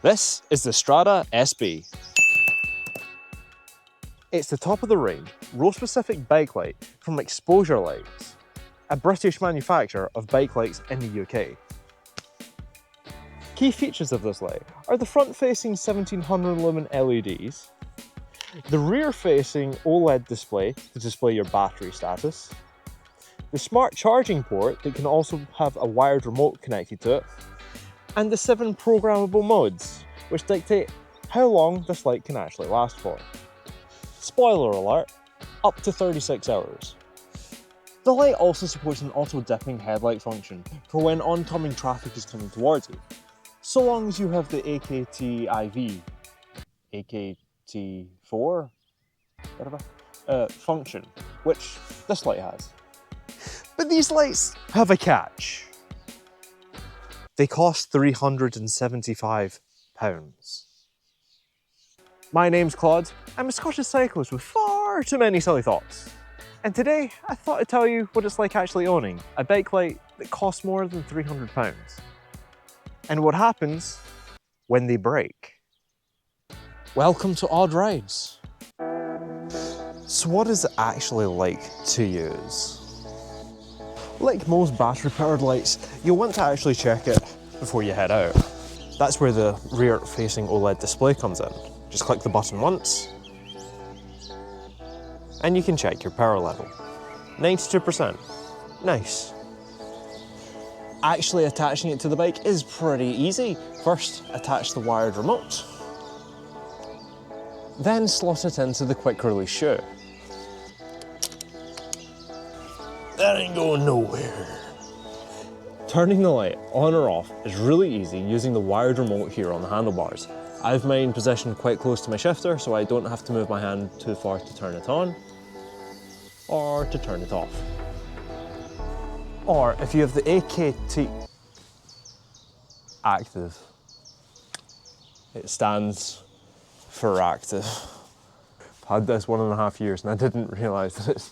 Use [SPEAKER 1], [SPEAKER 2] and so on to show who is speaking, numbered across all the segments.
[SPEAKER 1] This is the Strada SB. It's the top of the range, road-specific bike light from Exposure Lights, a British manufacturer of bike lights in the UK. Key features of this light are the front-facing 1700 lumen LEDs, the rear-facing OLED display to display your battery status, the smart charging port that can also have a wired remote connected to it, and the 7 programmable modes, which dictate how long this light can actually last for. Spoiler alert, up to 36 hours. The light also supports an auto-dipping headlight function for when oncoming traffic is coming towards you, so long as you have the AKTiv, AKT4, whatever, function, which this light has. But these lights have a catch. They cost £375. My name's Claude. I'm a Scottish cyclist with far too many silly thoughts. And today, I thought I'd tell you what it's like actually owning a bike light that costs more than £300. And what happens when they break. Welcome to Odd Rides. So what is it actually like to use? Like most battery-powered lights, you'll want to actually check it before you head out. That's where the rear-facing OLED display comes in. Just click the button once, and you can check your power level. 92%. Nice. Actually attaching it to the bike is pretty easy. First, attach the wired remote. Then slot it into the quick release shoe. That ain't going nowhere. Turning the light on or off is really easy using the wired remote here on the handlebars. I've mine positioned quite close to my shifter so I don't have to move my hand too far to turn it on or to turn it off. Or if you have the AKTiv, it stands for active. I've had this 1.5 years and I didn't realise that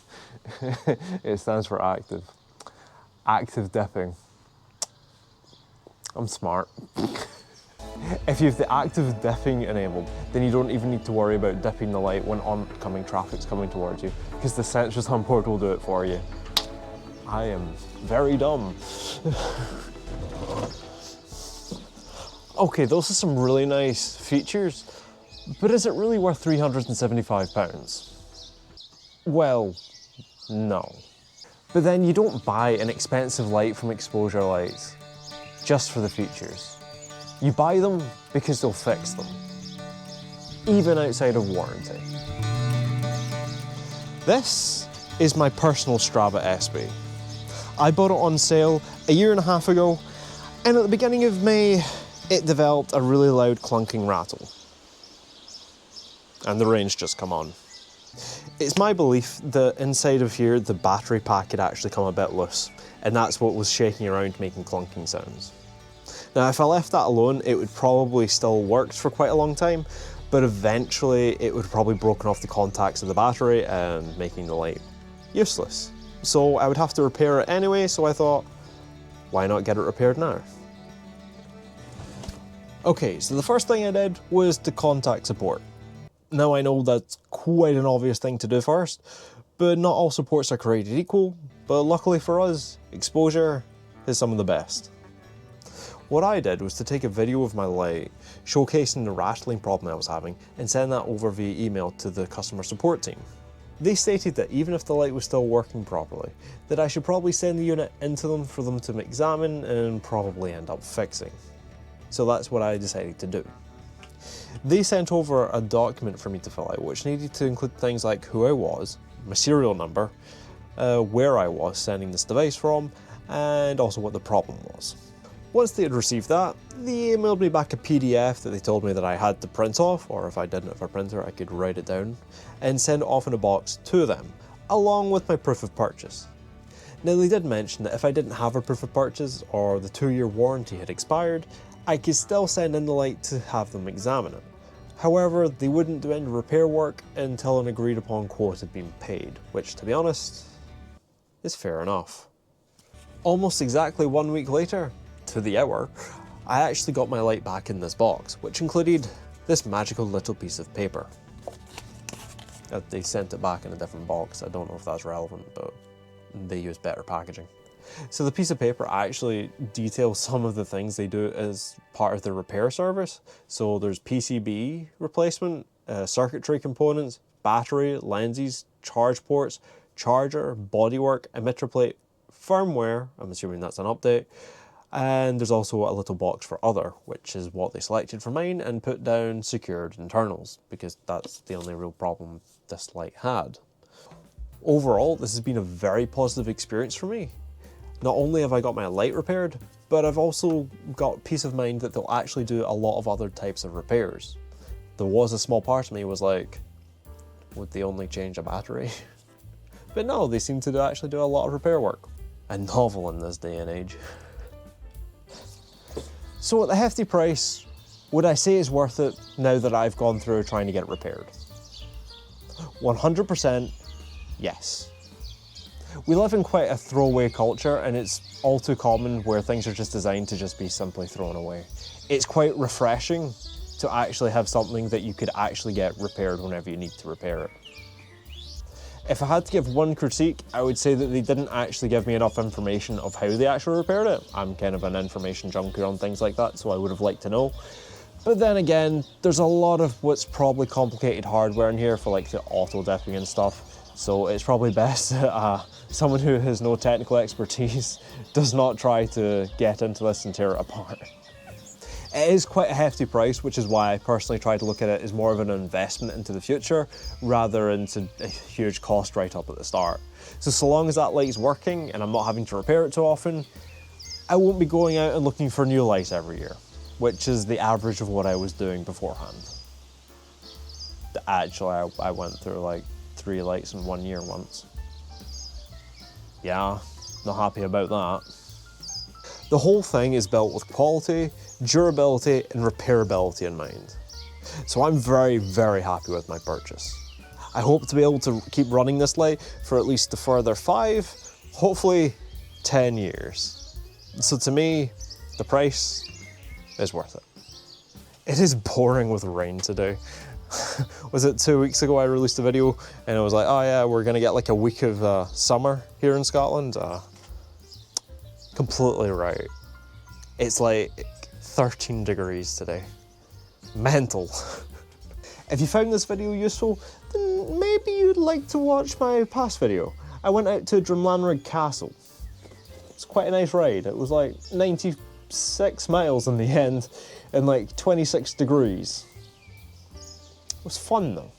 [SPEAKER 1] it stands for active. Active dipping. I'm smart. If you have the active dipping enabled, then you don't even need to worry about dipping the light when oncoming traffic's coming towards you, because the sensors on board will do it for you. I am very dumb. Okay, those are some really nice features, but is it really worth £375? Well, no. But then you don't buy an expensive light from Exposure Lights just for the features. You buy them because they'll fix them, even outside of warranty. This is my personal Strada SB. I bought it on sale a 1.5 years ago, and at the beginning of May, it developed a really loud clunking rattle. And the rain's just come on. It's my belief that inside of here, the battery pack had actually come a bit loose, and that's what was shaking around making clunking sounds. Now, if I left that alone, it would probably still work for quite a long time, but eventually it would have probably broken off the contacts of the battery and making the light useless. So I would have to repair it anyway, so I thought, why not get it repaired now? Okay, so the first thing I did was to contact support. Now I know that's quite an obvious thing to do first, but not all supports are created equal, but luckily for us, Exposure is some of the best. What I did was to take a video of my light, showcasing the rattling problem I was having, and send that over via email to the customer support team. They stated that even if the light was still working properly, that I should probably send the unit into them for them to examine and probably end up fixing. So that's what I decided to do. They sent over a document for me to fill out, which needed to include things like who I was, my serial number, where I was sending this device from, and also what the problem was. Once they had received that, they emailed me back a PDF that they told me that I had to print off, or if I didn't have a printer, I could write it down, and send it off in a box to them, along with my proof of purchase. Now, they did mention that if I didn't have a proof of purchase, or the 2-year warranty had expired, I could still send in the light to have them examine it. However, they wouldn't do any repair work until an agreed upon quote had been paid, which, to be honest, is fair enough. Almost exactly 1 week later, to the hour, I actually got my light back in this box, which included this magical little piece of paper. They sent it back in a different box. I don't know if that's relevant, but they use better packaging. So the piece of paper actually details some of the things they do as part of the repair service. So there's PCB replacement, circuitry components, battery, lenses, charge ports, charger, bodywork, emitter plate, firmware, I'm assuming that's an update, and there's also a little box for other, which is what they selected for mine and put down secured internals, because that's the only real problem this light had. Overall, this has been a very positive experience for me. Not only have I got my light repaired, but I've also got peace of mind that they'll actually do a lot of other types of repairs. There was a small part of me was like, would they only change a battery? But no, they seem to actually do a lot of repair work. A novel in this day and age. So at the hefty price, would I say it's worth it now that I've gone through trying to get it repaired? 100% yes. We live in quite a throwaway culture, and it's all too common where things are just designed to just be simply thrown away. It's quite refreshing to actually have something that you could actually get repaired whenever you need to repair it. If I had to give one critique, I would say that they didn't actually give me enough information of how they actually repaired it. I'm kind of an information junkie on things like that, so I would have liked to know. But then again, there's a lot of what's probably complicated hardware in here for like the auto dipping and stuff. So it's probably best that someone who has no technical expertise does not try to get into this and tear it apart. It is quite a hefty price, which is why I personally try to look at it as more of an investment into the future rather into a huge cost right up at the start. So long as that light's working and I'm not having to repair it too often, I won't be going out and looking for new lights every year, which is the average of what I was doing beforehand. Actually, I went through like 3 lights in 1 year once. Yeah, not happy about that. The whole thing is built with quality, durability, and repairability in mind. So I'm very, very happy with my purchase. I hope to be able to keep running this light for at least a further 5, hopefully 10 years. So to me, the price is worth it. It is boring with rain today. Was it 2 weeks ago I released a video and it was like, oh yeah, we're gonna get like a week of summer here in Scotland? Completely right. It's like 13 degrees today. Mental. If you found this video useful, then maybe you'd like to watch my past video. I went out to Drumlanrig Castle. It's quite a nice ride. It was like 96 miles in the end and like 26 degrees. It was fun though.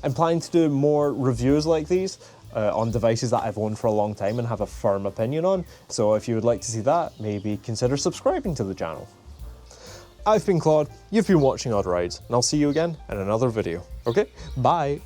[SPEAKER 1] I'm planning to do more reviews like these on devices that I've owned for a long time and have a firm opinion on. So if you would like to see that, maybe consider subscribing to the channel. I've been Claude, you've been watching Odd Rides, and I'll see you again in another video. Okay, bye.